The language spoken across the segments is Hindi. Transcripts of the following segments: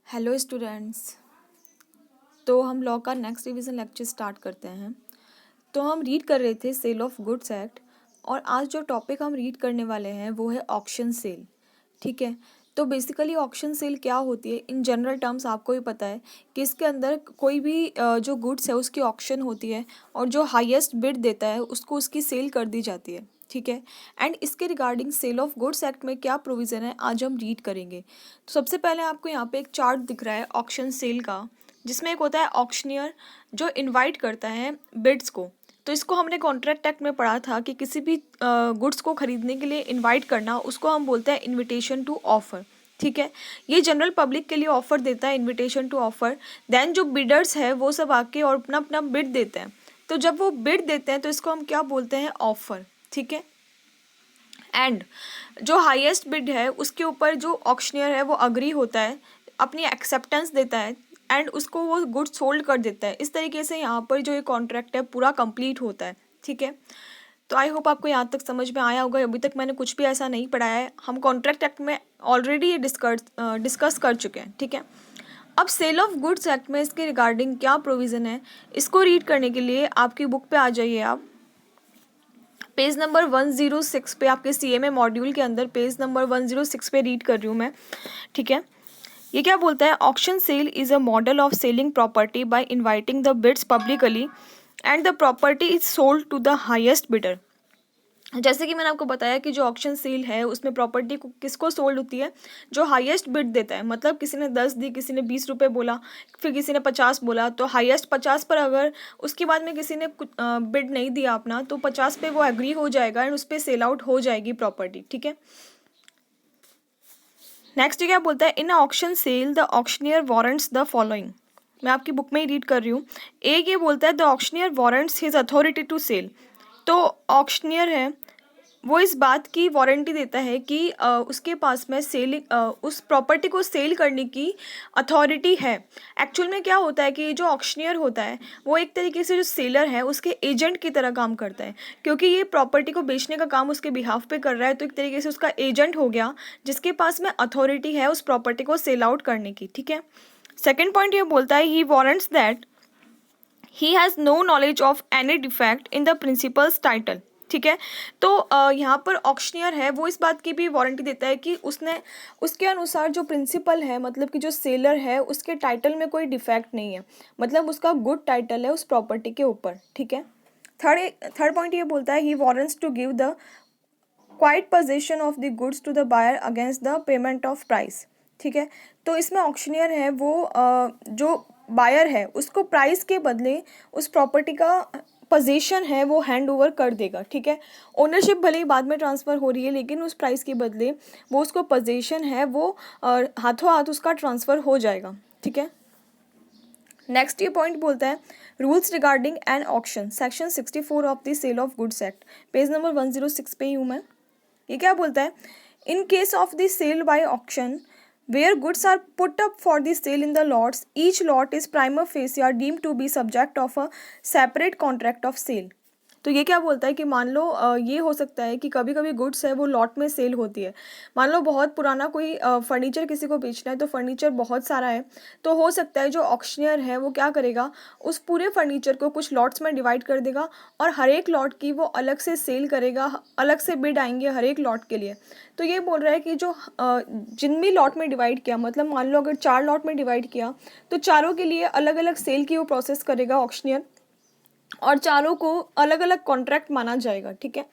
Hello students. तो हम लॉ का नेक्स्ट रिवीजन लेक्चर स्टार्ट करते हैं। तो हम रीड कर रहे थे सेल ऑफ गुड्स एक्ट, और आज जो टॉपिक हम रीड करने वाले हैं वो है ऑक्शन सेल। ठीक है। तो बेसिकली ऑक्शन सेल क्या होती है, इन जनरल टर्म्स आपको भी पता है कि इसके अंदर कोई भी जो गुड्स है उसकी ऑक्शन होती है, और जो हाईएस्ट बिड देता है उसको उसकी सेल कर दी जाती है। ठीक है। एंड इसके regarding sale of goods act में क्या प्रोविज़न है आज हम रीड करेंगे। तो सबसे पहले आपको यहाँ पे एक चार्ट दिख रहा है ऑक्शन सेल का, जिसमें एक होता है ऑक्शनियर जो इनवाइट करता है बिड्स को। तो इसको हमने कॉन्ट्रैक्ट एक्ट में पढ़ा था कि किसी भी गुड्स को खरीदने के लिए इनवाइट करना, उसको हम बोलते हैं इनविटेशन टू ऑफर। ठीक है। ये जनरल पब्लिक के लिए ऑफर देता है, इनविटेशन टू ऑफर। देन जो बिडर्स है वो सब आके और अपना अपना बिड देते हैं। तो जब वो बिड देते हैं तो इसको हम क्या बोलते हैं, ऑफर। ठीक है। एंड जो हाईएस्ट बिड है उसके ऊपर जो ऑक्शनियर है वो अग्री होता है, अपनी एक्सेप्टेंस देता है, एंड उसको वो गुड्स सोल्ड कर देता है। इस तरीके से यहाँ पर जो ये कॉन्ट्रैक्ट है पूरा कंप्लीट होता है। ठीक है। तो आई होप आपको यहाँ तक समझ में आया होगा। अभी तक मैंने कुछ भी ऐसा नहीं पढ़ाया है, हम कॉन्ट्रैक्ट एक्ट में ऑलरेडी ये डिस्कस कर चुके हैं। ठीक है। अब सेल ऑफ गुड्स एक्ट में इसके रिगार्डिंग क्या प्रोविज़न है, इसको रीड करने के लिए आपकी बुक पे आ जाइए। आप पेज नंबर 106 पे, आपके सीएमए मॉड्यूल के अंदर पेज नंबर 106 पे रीड कर रही हूँ मैं। ठीक है। ये क्या बोलता है, auction sale is a model of selling property by inviting the bids publicly and the property is sold to the highest bidder. जैसे कि मैंने आपको बताया कि जो ऑक्शन सेल है उसमें प्रॉपर्टी को किसको सोल्ड होती है, जो हाईएस्ट बिड देता है। मतलब किसी ने 10 दी, किसी ने 20 रुपये बोला, फिर किसी ने 50 बोला, तो हाईएस्ट 50 पर अगर उसके बाद में किसी ने कुछ बिड नहीं दिया अपना, तो 50 पे वो एग्री हो जाएगा एंड उस पर सेल आउट हो जाएगी प्रॉपर्टी। ठीक है। नेक्स्ट क्या बोलता है, in auction sale the auctioneer warrants the following. मैं आपकी बुक में ही रीड कर रही हूँ। एक ये बोलता है the auctioneer warrants his authority to sell. तो ऑक्शनियर है वो इस बात की वारंटी देता है कि उसके पास में सेलिंग उस प्रॉपर्टी को सेल करने की अथॉरिटी है। एक्चुअल में क्या होता है कि जो ऑक्शनियर होता है वो एक तरीके से जो सेलर है उसके एजेंट की तरह काम करता है, क्योंकि ये प्रॉपर्टी को बेचने का काम उसके बिहाफ पे कर रहा है, तो एक तरीके से उसका एजेंट हो गया जिसके पास में अथॉरिटी है उस प्रॉपर्टी को सेल आउट करने की। ठीक है। सेकेंड पॉइंट ये बोलता है, he warrants that he has no knowledge of any defect in the principal's title. ठीक है। तो यहाँ पर ऑक्शनियर है वो इस बात की भी वारंटी देता है कि उसने उसके अनुसार जो प्रिंसिपल है, मतलब कि जो सेलर है उसके टाइटल में कोई डिफेक्ट नहीं है, मतलब उसका गुड टाइटल है उस प्रॉपर्टी के ऊपर। ठीक है। थर्ड पॉइंट ये बोलता है, he warrants to give the quiet possession of the goods to the buyer against the payment of price. ठीक है। तो इसमें ऑक्शनियर है वो जो बायर है उसको प्राइस के बदले उस प्रॉपर्टी का पोजीशन है वो हैंड ओवर कर देगा। ठीक है। ओनरशिप भले ही बाद में ट्रांसफ़र हो रही है, लेकिन उस प्राइस के बदले वो उसको पोजीशन है वो हाथों हाथ उसका ट्रांसफ़र हो जाएगा। ठीक है। नेक्स्ट ये पॉइंट बोलता है, rules regarding an auction, section 64 of the sale of goods act. Page number 106 पे ही हूँ मैं। ये क्या बोलता है, in case of the sale by auction where goods are put up for the sale in the lots, each lot is prima facie are deemed to be subject of a separate contract of sale। तो ये क्या बोलता है कि मान लो ये हो सकता है कि कभी कभी गुड्स है वो लॉट में सेल होती है। मान लो बहुत पुराना कोई फर्नीचर किसी को बेचना है, तो फर्नीचर बहुत सारा है, तो हो सकता है जो ऑक्शनियर है वो क्या करेगा, उस पूरे फर्नीचर को कुछ लॉट्स में डिवाइड कर देगा और हर एक लॉट की वो अलग से सेल करेगा, अलग से बिड आएंगे हर एक लॉट के लिए। तो ये बोल रहा है कि जो जिन भी लॉट में डिवाइड किया, मतलब मान लो अगर 4 लॉट में डिवाइड किया तो चारों के लिए अलग अलग सेल की वो प्रोसेस करेगा ऑक्शनियर, और चारों को अलग अलग कॉन्ट्रैक्ट माना जाएगा। ठीक है।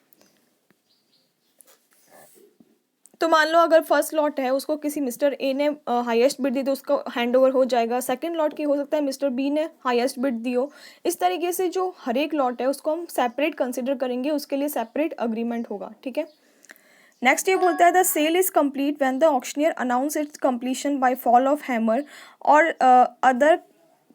तो मान लो अगर फर्स्ट लॉट है उसको किसी मिस्टर ए ने हाईएस्ट बिड दी तो उसका हैंड ओवर हो जाएगा। सेकंड लॉट की हो सकता है मिस्टर बी ने हाईएस्ट बिड दी हो। इस तरीके से जो हर एक लॉट है उसको हम सेपरेट कंसिडर करेंगे, उसके लिए सेपरेट अग्रीमेंट होगा। ठीक है। नेक्स्ट ये बोलता है, the sale is complete when the auctioneer announce its completion by fall of hammer और other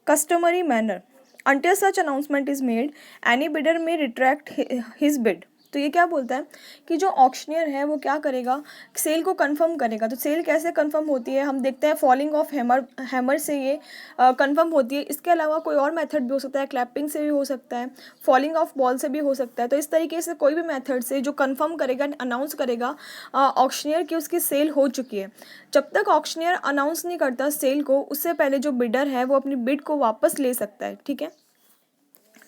customary manner. Until such announcement is made, any bidder may retract his bid। तो ये क्या बोलता है कि जो ऑक्शनियर है वो क्या करेगा, सेल को कंफर्म करेगा। तो सेल कैसे कंफर्म होती है, हम देखते हैं फॉलिंग ऑफ हैमर से ये कंफर्म होती है। इसके अलावा कोई और मेथड भी हो सकता है, क्लैपिंग से भी हो सकता है, फॉलिंग ऑफ बॉल से भी हो सकता है। तो इस तरीके से कोई भी मेथड से जो कंफर्म करेगा, अनाउंस करेगा ऑक्शनियर की उसकी सेल हो चुकी है। जब तक ऑक्शनियर अनाउंस नहीं करता सेल को, उससे पहले जो बिडर है वो अपनी बिड को वापस ले सकता है। ठीक है,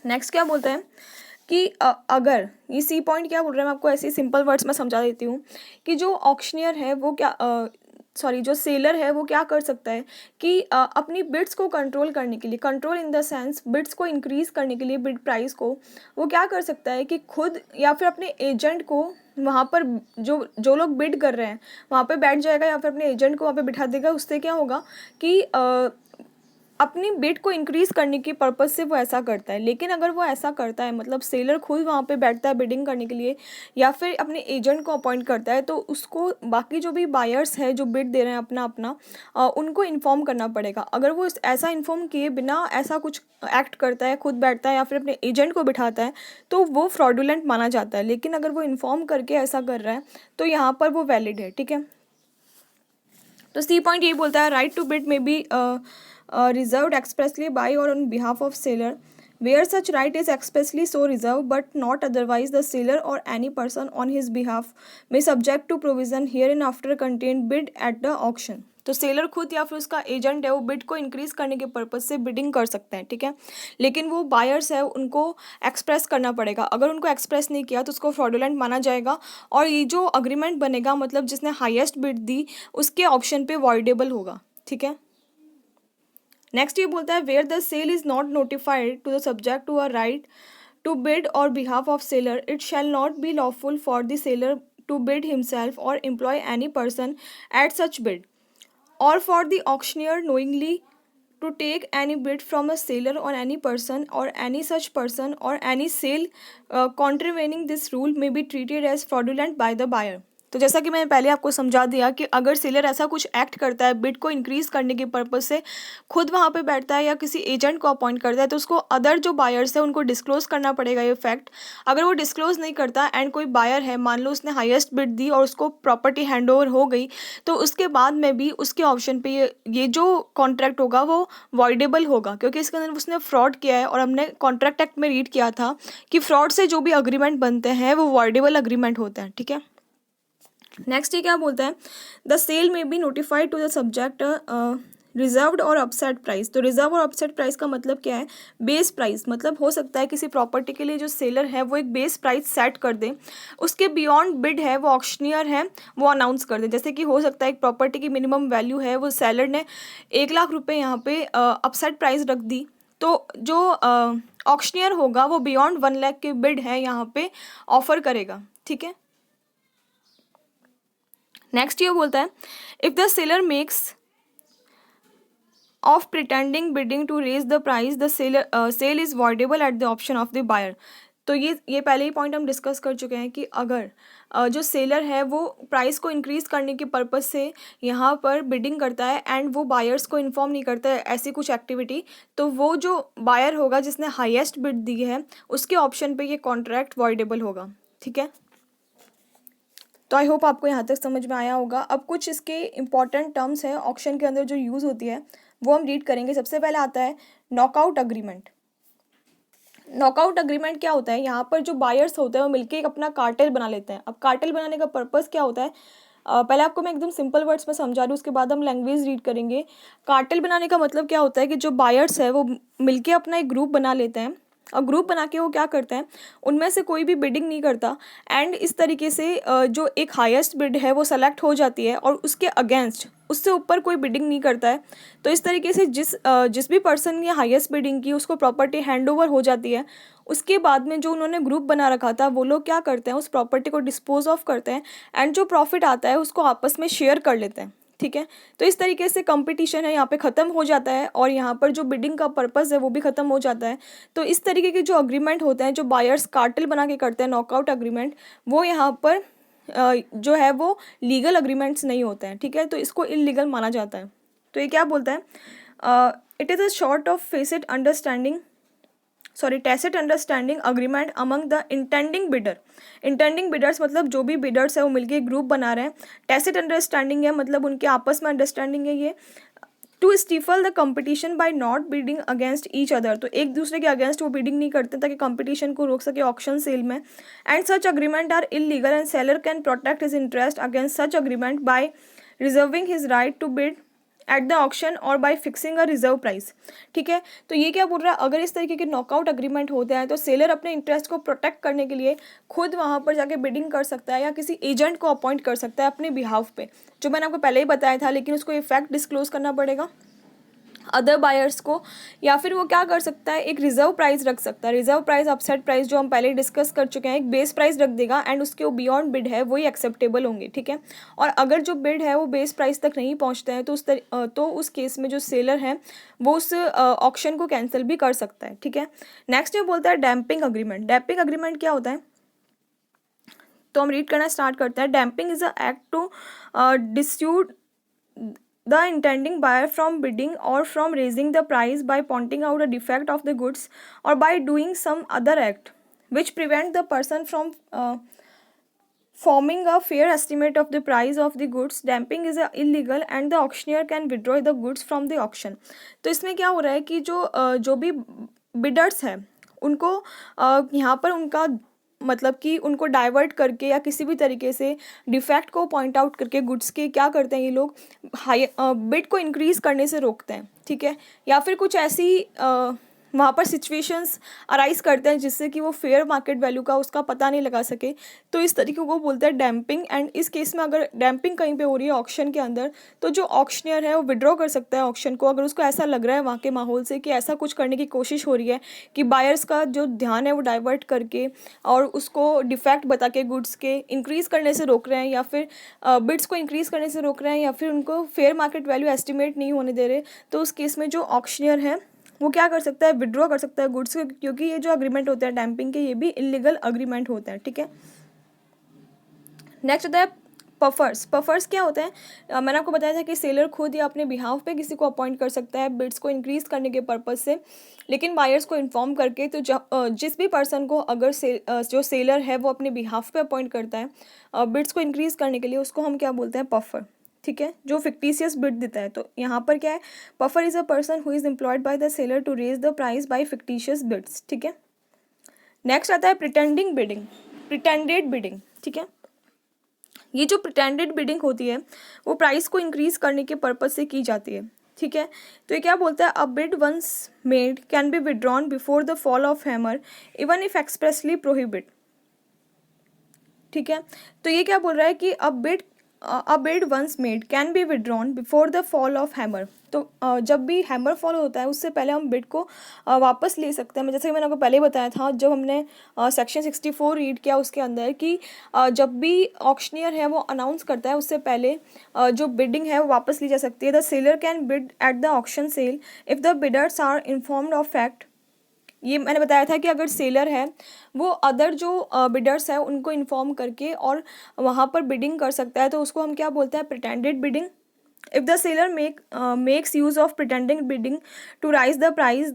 नेक्स्ट क्या बोलते हैं कि अगर ये सी पॉइंट क्या बोल रहा है, मैं आपको ऐसे ही सिंपल वर्ड्स में समझा देती हूँ कि जो ऑक्शनियर है वो क्या जो सेलर है वो क्या कर सकता है कि अपनी बिड्स को कंट्रोल करने के लिए, control in the sense bids को इंक्रीज़ करने के लिए, बिड प्राइस को, वो क्या कर सकता है कि खुद या फिर अपने एजेंट को वहाँ पर जो जो लोग बिड कर रहे हैं वहाँ पे बैठ जाएगा या फिर अपने एजेंट को वहाँ पे बिठा देगा। उससे क्या होगा कि अपनी बिड को इंक्रीज़ करने की पर्पज़ से वो ऐसा करता है। लेकिन अगर वो ऐसा करता है, मतलब सेलर खुद वहाँ पे बैठता है बिडिंग करने के लिए या फिर अपने एजेंट को अपॉइंट करता है, तो उसको बाकी जो भी बायर्स है जो बिड दे रहे हैं अपना अपना उनको इन्फॉर्म करना पड़ेगा। अगर वो ऐसा इन्फॉर्म किए बिना ऐसा कुछ एक्ट करता है, खुद बैठता है या फिर अपने एजेंट को बिठाता है, तो वो फ्रॉडुलेंट माना जाता है। लेकिन अगर वो इन्फॉर्म करके ऐसा कर रहा है तो यहाँ पर वो वैलिड है। ठीक है, तो सी पॉइंट यही बोलता है, राइट टू बिड में B reserved expressly by or on behalf of seller, where such right is expressly so reserved but not otherwise, the seller or any person on his behalf may subject to provision hereinafter contained bid at the auction। तो सेलर खुद या फिर उसका एजेंट है वो बिड को इंक्रीज करने के पर्पज से बिडिंग कर सकते हैं। ठीक है, लेकिन वो बायर्स है उनको एक्सप्रेस करना पड़ेगा। अगर उनको एक्सप्रेस नहीं किया तो उसको फ्रॉडुलेंट माना जाएगा और ये जो अग्रीमेंट बनेगा, मतलब जिसने हाईएस्ट बिड दी उसके ऑप्शन पे वॉइडेबल होगा। ठीक है, नेक्स्ट ये बोलता है, where the sale is not notified to the subject to a right to bid or behalf of seller, it shall not be lawful for the seller to bid himself or employ any person at such bid or for the auctioneer knowingly to take any bid from a seller on any person or any such person or any sale contravening this rule may be treated as fraudulent by the buyer। तो जैसा कि मैंने पहले आपको समझा दिया कि अगर सेलर ऐसा कुछ एक्ट करता है बिड को इंक्रीज करने के पर्पज से, खुद वहाँ पे बैठता है या किसी एजेंट को अपॉइंट करता है, तो उसको अदर जो बायर्स है उनको डिस्क्लोज करना पड़ेगा ये फैक्ट। अगर वो डिस्क्लोज नहीं करता एंड कोई बायर है, मान लो उसने हाईएस्ट बिड दी और उसको प्रॉपर्टी हैंडओवर हो गई, तो उसके बाद में भी उसके ऑप्शन पे ये जो कॉन्ट्रैक्ट होगा वो वॉइडेबल होगा, क्योंकि इसके अंदर उसने फ्रॉड किया है। और हमने कॉन्ट्रैक्ट एक्ट में रीड किया था कि फ्रॉड से जो भी अग्रीमेंट बनते हैं वो वॉइडेबल अग्रीमेंट होते हैं। ठीक है, नेक्स्ट ये क्या बोलता है, the sale may be notified to the subject reserved और अपसेट प्राइस। तो रिजर्व और अपसेट प्राइस का मतलब क्या है, बेस प्राइस। मतलब हो सकता है किसी प्रॉपर्टी के लिए जो सेलर है वो एक बेस प्राइस सेट कर दे, उसके बियॉन्ड बिड है वो ऑक्शनियर है वो अनाउंस कर दे। जैसे कि हो सकता है एक प्रॉपर्टी की मिनिमम वैल्यू है, वो सेलर ने 1,00,000 रुपये यहाँ पे अपसेट प्राइस रख दी, तो जो ऑक्शनियर होगा वो बियॉन्ड 1,00,000 के बिड है यहाँ पे ऑफर करेगा। ठीक है, नेक्स्ट ये बोलता है, if the seller makes of pretending bidding to raise the price the sale is voidable at the option of the buyer. तो ये पहले ही पॉइंट हम डिस्कस कर चुके हैं कि अगर जो सेलर है वो प्राइस को इंक्रीज करने के पर्पज से यहाँ पर बिडिंग करता है एंड वो बायर्स को इन्फॉर्म नहीं करता है ऐसी कुछ एक्टिविटी, तो वो जो बायर होगा जिसने हाईएस्ट बिड दी है उसके ऑप्शन पे ये कॉन्ट्रैक्ट वॉइडेबल होगा। ठीक है, तो आई होप आपको यहाँ तक समझ में आया होगा। अब कुछ इसके इंपॉर्टेंट टर्म्स हैं ऑक्शन के अंदर जो यूज़ होती है वो हम रीड करेंगे। सबसे पहले आता है नॉकआउट अग्रीमेंट। नॉकआउट अग्रीमेंट क्या होता है, यहाँ पर जो बायर्स होते हैं वो मिलकर एक अपना कार्टेल बना लेते हैं। अब कार्टेल बनाने का पर्पज़ क्या होता है, पहले आपको मैं एकदम सिंपल वर्ड्स में समझा दूँ, उसके बाद हम लैंग्वेज रीड करेंगे। कार्टेल बनाने का मतलब क्या होता है कि जो बायर्स है वो मिलके अपना एक ग्रुप बना लेते हैं और ग्रुप बना के वो क्या करते हैं, उनमें से कोई भी बिडिंग नहीं करता एंड इस तरीके से जो एक हाईएस्ट बिड है वो सेलेक्ट हो जाती है और उसके अगेंस्ट उससे ऊपर कोई बिडिंग नहीं करता है। तो इस तरीके से जिस भी पर्सन ने हाईएस्ट बिडिंग की उसको प्रॉपर्टी हैंडओवर हो जाती है। उसके बाद में जो उन्होंने ग्रुप बना रखा था वो लोग क्या करते हैं, उस प्रॉपर्टी को डिस्पोज ऑफ करते हैं एंड जो प्रॉफिट आता है उसको आपस में शेयर कर लेते हैं। ठीक है, तो इस तरीके से कंपटीशन है यहाँ पे ख़त्म हो जाता है और यहाँ पर जो बिडिंग का पर्पज़ है वो भी ख़त्म हो जाता है। तो इस तरीके के जो अग्रीमेंट होते हैं जो बायर्स कार्टेल बना के करते हैं नॉकआउट अग्रीमेंट, वो यहाँ पर जो है वो लीगल अग्रीमेंट्स नहीं होते हैं। ठीक है, तो इसको इलीगल माना जाता है। तो ये क्या बोलता है, it is a sort of facit understanding sorry tacit understanding agreement among the intending bidder. Intending bidders मतलब जो भी बिडर्स है वो मिलके एक ग्रुप बना रहे हैं। टैसिट अंडरस्टैंडिंग है मतलब उनके आपस में अंडरस्टैंडिंग है ये। To stifle the competition by not bidding against each other, तो एक दूसरे के अगेंस्ट वो बिडिंग नहीं करते ताकि कंपटीशन को रोक सके ऑक्शन सेल में। And such agreement are illegal and seller can protect his interest against such agreement by reserving his right to bid at the auction or by fixing a reserve price. ठीक है, तो ये क्या बोल रहा है, अगर इस तरीके के नॉकआउट अग्रीमेंट होते हैं तो सेलर अपने इंटरेस्ट को प्रोटेक्ट करने के लिए खुद वहाँ पर जाके बिडिंग कर सकता है या किसी एजेंट को अपॉइंट कर सकता है अपने बिहाफ पे, जो मैंने आपको पहले ही बताया था, लेकिन उसको इफेक्ट डिस्क्लोज करना पड़ेगा अदर बायर्स को। या फिर वो क्या कर सकता है, एक रिजर्व प्राइस रख सकता है। रिजर्व प्राइस अपसेट प्राइस जो हम पहले डिस्कस कर चुके हैं, एक बेस प्राइस रख देगा एंड उसके वो बियॉन्ड बिड है वही एक्सेप्टेबल होंगे। ठीक है, और अगर जो बिड है वो बेस प्राइस तक नहीं पहुंचते हैं तो उस केस में जो सेलर है वो उस ऑक्शन को कैंसिल भी कर सकता है। ठीक है, नेक्स्ट ये बोलता है डैम्पिंग अग्रीमेंट। डैम्पिंग अग्रीमेंट क्या होता है, तो हम रीड करना स्टार्ट करते हैं। Damping is a act to dissuade the intending buyer from bidding or from raising the price by pointing out a defect of the goods or by doing some other act which prevent the person from forming a fair estimate of the price of the goods. Damping is illegal and the auctioneer can withdraw the goods from the auction. तो इसमें क्या हो रहा है कि जो भी बिडर्स हैं उनको यहाँ पर उनका मतलब कि उनको डाइवर्ट करके या किसी भी तरीके से डिफेक्ट को पॉइंट आउट करके गुड्स के क्या करते हैं ये लोग, हाई बिड को इंक्रीज़ करने से रोकते हैं। ठीक है, या फिर कुछ ऐसी वहाँ पर सिचुएशंस अराइज करते हैं जिससे कि वो फेयर मार्केट वैल्यू का उसका पता नहीं लगा सके, तो इस तरीके को बोलते हैं डैम्पिंग। एंड इस केस में अगर डैम्पिंग कहीं पे हो रही है ऑक्शन के अंदर, तो जो ऑक्शनियर है वो विड्रॉ कर सकता है ऑक्शन को अगर उसको ऐसा लग रहा है वहाँ के माहौल से कि ऐसा कुछ करने की कोशिश हो रही है कि बायर्स का जो ध्यान है वो डाइवर्ट करके और उसको डिफेक्ट बता के गुड्स के इंक्रीज़ करने से रोक रहे हैं, या फिर बिड्स को इंक्रीज़ करने से रोक रहे हैं, या फिर उनको फेयर मार्केट वैल्यू एस्टिमेट नहीं होने दे रहे, तो उस केस में जो ऑक्शनियर है वो क्या कर सकता है, विड्रॉ कर सकता है गुड्स को, क्योंकि ये जो अग्रीमेंट होते हैं डैम्पिंग के ये भी इलीगल अग्रीमेंट होते हैं। ठीक है, नेक्स्ट होता है पफर्स। पफर्स क्या होते हैं, मैंने आपको बताया था कि सेलर खुद या अपने बिहाफ पे किसी को अपॉइंट कर सकता है बिड्स को इंक्रीज़ करने के पर्पज़ से, लेकिन बायर्स को इन्फॉर्म करके। तो जिस भी पर्सन को अगर जो सेलर है वो अपने बिहाफ पे अपॉइंट करता है बिड्स को इंक्रीज़ करने के लिए, उसको हम क्या बोलते हैं, पफर। ठीक है, जो फिक्टिशियस बिड देता है। तो यहाँ पर क्या है, puffer is a person who is employed by the seller to raise the price by fictitious bids. ठीक है, नेक्स्ट आता है प्रिटेंडिंग बिडिंग, प्रिटेंडेड बिडिंग। ठीक है, ये जो प्रिटेंडेड बिडिंग होती है वो प्राइस को इंक्रीज़ करने के पर्पज से की जाती है। ठीक है, तो ये क्या बोलता है, a bid once made can be withdrawn before the fall of hammer even if expressly prohibit. ठीक है, तो ये क्या बोल रहा है कि a bid once made can be withdrawn before the fall of hammer. तो जब भी हैमर फॉल होता है उससे पहले हम बिड को वापस ले सकते हैं। जैसे कि मैंने आपको पहले बताया था जब हमने सेक्शन 64 रीड किया उसके अंदर कि जब भी ऑक्शनियर है वो अनाउंस करता है उससे पहले जो बिडिंग है वो वापस ली जा सकती है। The seller can bid at the auction sale if the bidders are informed of fact. ये मैंने बताया था कि अगर सेलर है वो अदर जो बिडर्स है उनको इन्फॉर्म करके और वहाँ पर बिडिंग कर सकता है, तो उसको हम क्या बोलते हैं, pretended bidding. If the seller makes use of pretending bidding to raise the price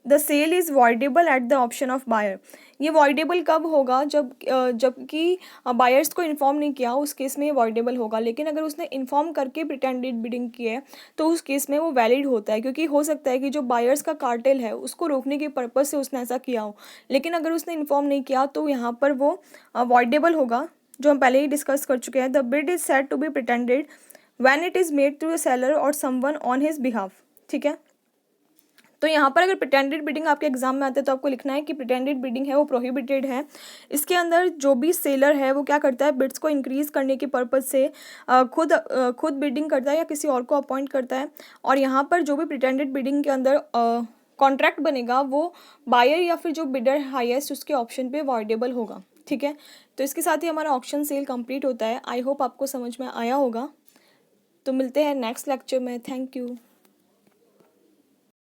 the sale is voidable at the option of buyer. ये वॉइडेबल कब होगा, जबकि बायर्स को इन्फॉर्म नहीं किया, उस केस में ये वॉइडेबल होगा। लेकिन अगर उसने इन्फॉर्म करके प्रिटेंडेड बिडिंग की है तो उस केस में वो वैलिड होता है, क्योंकि हो सकता है कि जो बायर्स का कार्टेल है उसको रोकने के पर्पज़ से उसने ऐसा किया हो। लेकिन अगर उसने इन्फॉर्म नहीं किया तो यहाँ पर वो वॉइडेबल होगा, जो हम पहले ही डिस्कस कर चुके हैं। The bid is said to be pretended when it is made through the seller और समवन ऑन हिज बिहाफ। ठीक है, तो यहाँ पर अगर प्रिटेंडेड बिडिंग आपके एग्जाम में आते हैं तो आपको लिखना है कि प्रिटेंडेड बिडिंग है वो प्रोहिबिटेड है। इसके अंदर जो भी सेलर है वो क्या करता है, बिड्स को इंक्रीज़ करने के पर्पज़ से खुद बिडिंग करता है या किसी और को अपॉइंट करता है। और यहाँ पर जो भी प्रिटेंडेड बिडिंग के अंदर कॉन्ट्रैक्ट बनेगा वो बायर या फिर जो बिडर हाईएस्ट उसके ऑप्शन पे वॉइडेबल होगा। ठीक है, तो इसके साथ ही हमारा ऑप्शन सेल कंप्लीट होता है। आई होप आपको समझ में आया होगा। तो मिलते हैं नेक्स्ट लेक्चर में। Thank you.